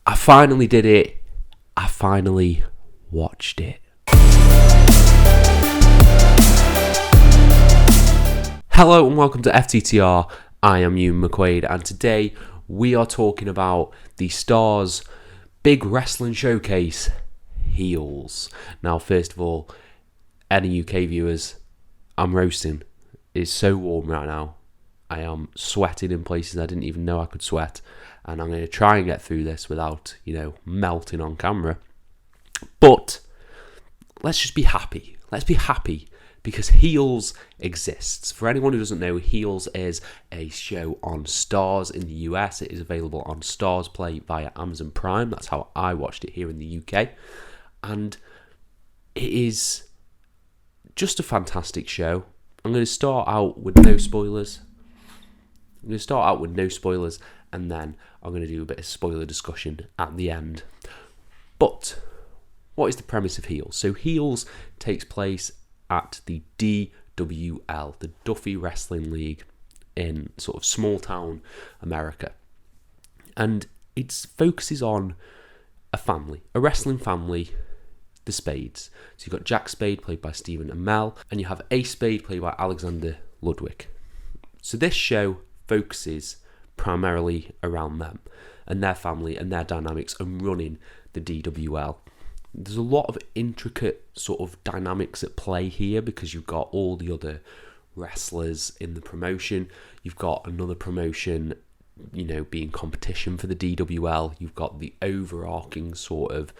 I finally did it. I finally watched it. Hello and welcome to FTTR. I am Ewan McQuaid, and today we are talking about the STARZ big wrestling showcase, Heels. Now, first of all, any UK viewers, I'm roasting. It's so warm right now. I am sweating in places I didn't even know I could sweat, and I'm going to try and get through this without, melting on camera. But let's just be happy. Let's be happy because Heels exists. For anyone who doesn't know, Heels is a show on STARZ in the US. It is available on STARZ Play via Amazon Prime. That's how I watched it here in the UK. And it is just a fantastic show. I'm going to start out with no spoilers. And then I'm going to do a bit of spoiler discussion at the end. But what is the premise of Heels? So Heels takes place at the DWL, the Duffy Wrestling League in sort of small town America. And it focuses on a family, a wrestling family, the Spades. So you've got Jack Spade, played by Stephen Amell, and you have Ace Spade, played by Alexander Ludwig. So this show focuses primarily around them and their family and their dynamics and running the DWL. There's a lot of intricate sort of dynamics at play here because you've got all the other wrestlers in the promotion. You've got another promotion, being competition for the DWL. You've got the overarching sort of,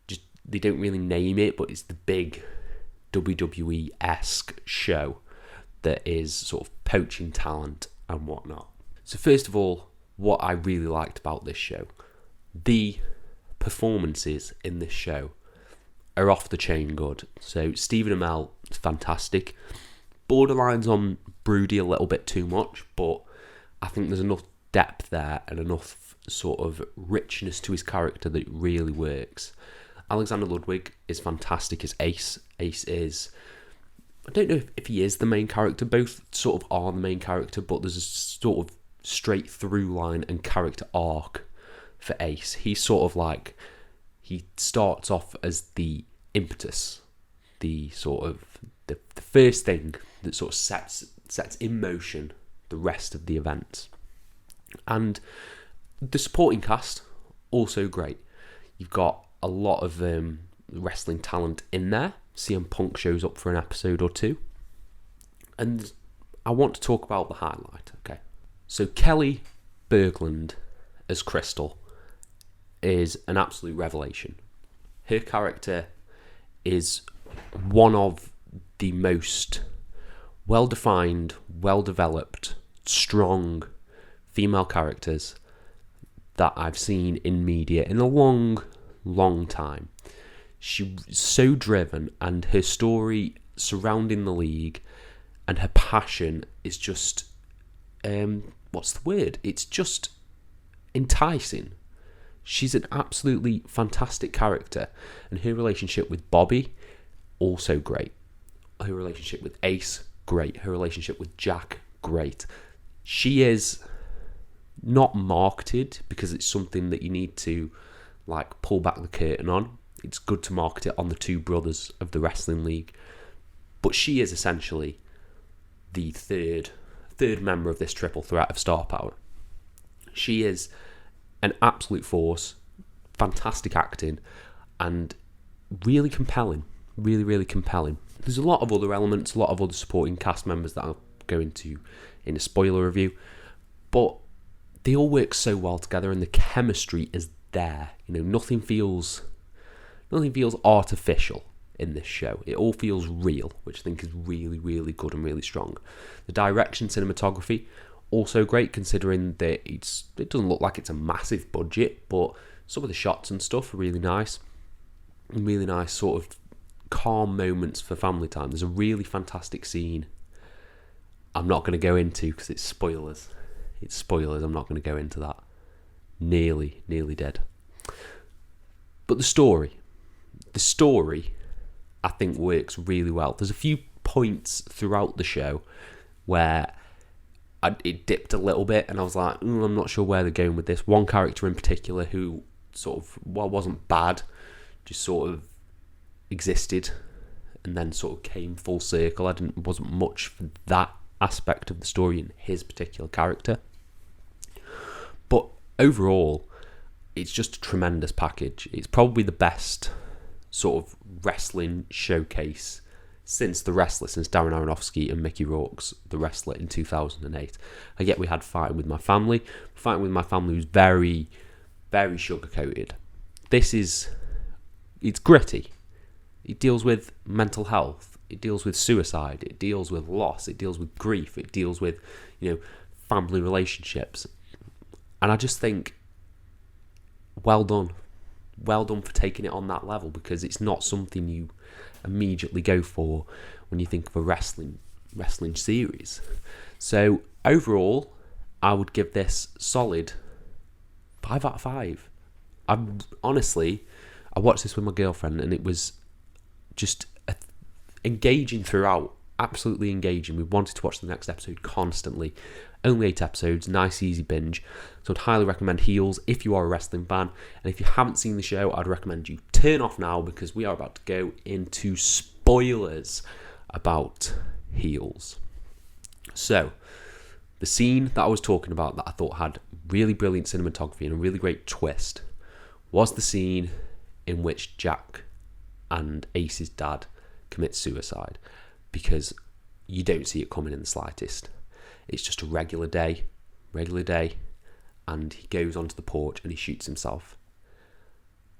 just they don't really name it, but it's the big WWE-esque show that is sort of poaching talent and whatnot. So first of all, what I really liked about this show, the performances in this show are off the chain good. So Stephen Amell is fantastic. Borderlines on broody a little bit too much, but I think there's enough depth there and enough sort of richness to his character that it really works. Alexander Ludwig is fantastic as Ace. Ace is, I don't know if he is the main character. Both sort of are the main character, but there's a sort of straight through line and character arc for Ace. He's sort of like, he starts off as the impetus, the sort of the first thing that sort of sets in motion the rest of the events. And the supporting cast, also great. You've got a lot of wrestling talent in there. CM Punk shows up for an episode or two. And I want to talk about the highlight, okay? So Kelly Berglund as Crystal is an absolute revelation. Her character is one of the most well-defined, well-developed, strong female characters that I've seen in media in a long, long time. She's so driven, and her story surrounding the league and her passion is just, what's the word? It's just enticing. She's an absolutely fantastic character, and her relationship with Bobby, also great. Her relationship with Ace, great. Her relationship with Jack, great. She is not marketed because it's something that you need to pull back the curtain on. It's good to market it on the two brothers of the wrestling league, but she is essentially the third member of this triple threat of star power. She is an absolute force, fantastic acting, and really compelling. Really, really compelling. There's a lot of other elements, a lot of other supporting cast members that I'll go into in a spoiler review, but they all work so well together, and the chemistry is there. Nothing feels artificial in this show. It all feels real, which I think is really, really good and really strong. The direction, cinematography, also great, considering that it doesn't look like it's a massive budget, but some of the shots and stuff are really nice. Really nice sort of calm moments for family time. There's a really fantastic scene I'm not going to go into because it's spoilers. I'm not going to go into that. Nearly dead. But the story, I think, works really well. There's a few points throughout the show where it dipped a little bit, and I was like, I'm not sure where they're going with this. One character in particular who sort of, well, wasn't bad, just sort of existed and then sort of came full circle. Wasn't much for that aspect of the story in his particular character. But overall, it's just a tremendous package. It's probably the best sort of wrestling showcase since Darren Aronofsky and Mickey Rourke's The Wrestler in 2008. I get we had Fighting With My Family. Fighting With My Family was very, very sugar-coated. It's gritty. It deals with mental health. It deals with suicide. It deals with loss. It deals with grief. It deals with, family relationships. And I just think, well done. Well done for taking it on that level, because it's not something you immediately go for when you think of a wrestling series. So overall, I would give this solid 5 out of 5. I watched this with my girlfriend, and it was just engaging throughout, absolutely engaging. We wanted to watch the next episode constantly. Only 8 episodes, nice easy binge. So I'd highly recommend Heels if you are a wrestling fan. And if you haven't seen the show, I'd recommend you turn off now, because we are about to go into spoilers about Heels. So, the scene that I was talking about that I thought had really brilliant cinematography and a really great twist was the scene in which Jack and Ace's dad commit suicide, because you don't see it coming in the slightest. It's just a regular day, and he goes onto the porch and he shoots himself.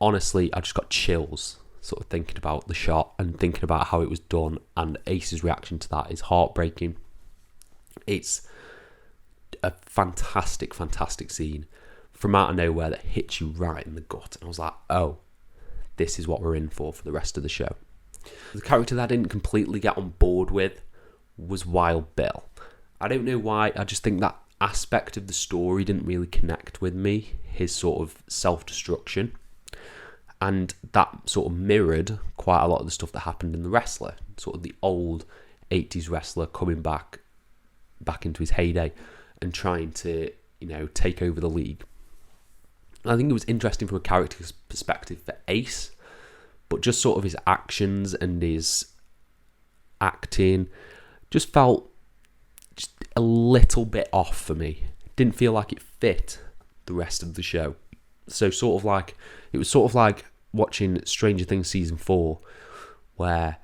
Honestly, I just got chills sort of thinking about the shot and thinking about how it was done, and Ace's reaction to that is heartbreaking. It's a fantastic, fantastic scene from out of nowhere that hits you right in the gut. And I was like, oh, this is what we're in for the rest of the show. The character that I didn't completely get on board with was Wild Bill. I don't know why, I just think that aspect of the story didn't really connect with me, his sort of self-destruction. And that sort of mirrored quite a lot of the stuff that happened in The Wrestler, sort of the old 80s wrestler coming back into his heyday and trying to, take over the league. I think it was interesting from a character's perspective for Ace, but just sort of his actions and his acting just felt just a little bit off for me. It didn't feel like it fit the rest of the show. So it was sort of like watching Stranger Things season 4, where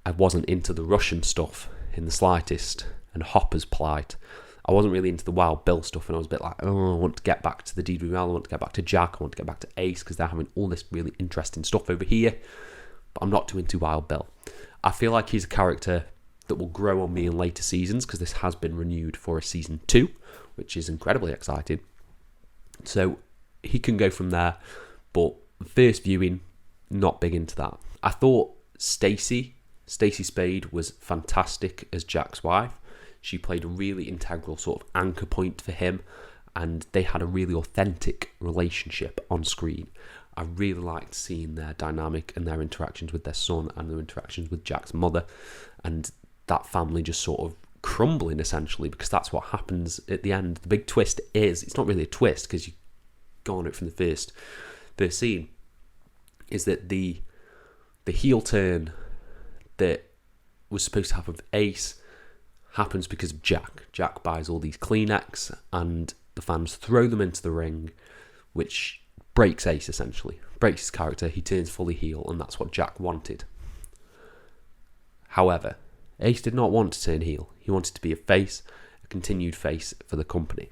I wasn't into the Russian stuff in the slightest, and Hopper's plight. I wasn't really into the Wild Bill stuff, and I was a bit like, oh, I want to get back to the DWL, I want to get back to Jack, I want to get back to Ace, because they're having all this really interesting stuff over here, but I'm not too into Wild Bill. I feel like he's a character that will grow on me in later seasons, because this has been renewed for a season 2, which is incredibly exciting. So he can go from there, but first viewing, not big into that. I thought Stacey Spade was fantastic as Jack's wife. She played a really integral sort of anchor point for him, and they had a really authentic relationship on screen. I really liked seeing their dynamic and their interactions with their son and their interactions with Jack's mother, and that family just sort of crumbling essentially, because that's what happens at the end. The big twist is, it's not really a twist because you go on it from the first scene, is that the heel turn that was supposed to happen with Ace happens because of Jack. Jack buys all these Kleenex and the fans throw them into the ring, which breaks Ace essentially, breaks his character. He turns fully heel, and that's what Jack wanted. However, Ace did not want to turn heel. He wanted to be a face, a continued face for the company.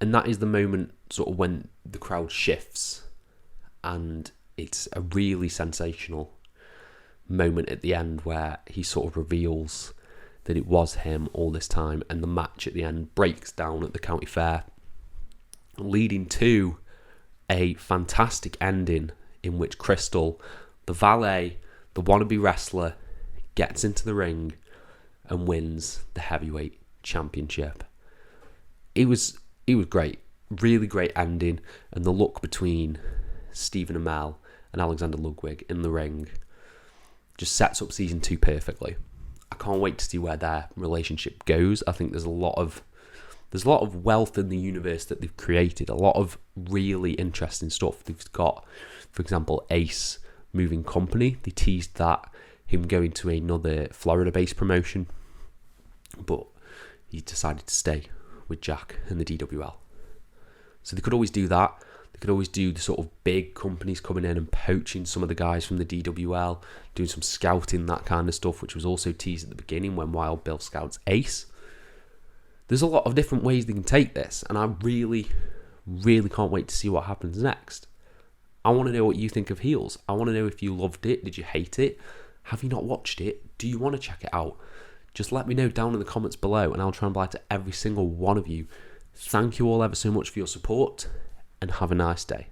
And that is the moment sort of when the crowd shifts, and it's a really sensational moment at the end where he sort of reveals that it was him all this time, and the match at the end breaks down at the county fair, leading to a fantastic ending in which Crystal, the valet, the wannabe wrestler, gets into the ring and wins the heavyweight championship. It was great, really great ending, and the look between Stephen Amell and Alexander Ludwig in the ring just sets up season 2 perfectly. I can't wait to see where their relationship goes. I think there's a lot of There's a lot of wealth in the universe that they've created, a lot of really interesting stuff. They've got, for example, Ace moving company. They teased that, him going to another Florida-based promotion, but he decided to stay with Jack and the DWL. So they could always do that. They could always do the sort of big companies coming in and poaching some of the guys from the DWL, doing some scouting, that kind of stuff, which was also teased at the beginning when Wild Bill scouts Ace. There's a lot of different ways they can take this, and I really, really can't wait to see what happens next. I want to know what you think of Heels. I want to know if you loved it. Did you hate it? Have you not watched it? Do you want to check it out? Just let me know down in the comments below, and I'll try and reply to every single one of you. Thank you all ever so much for your support, and have a nice day.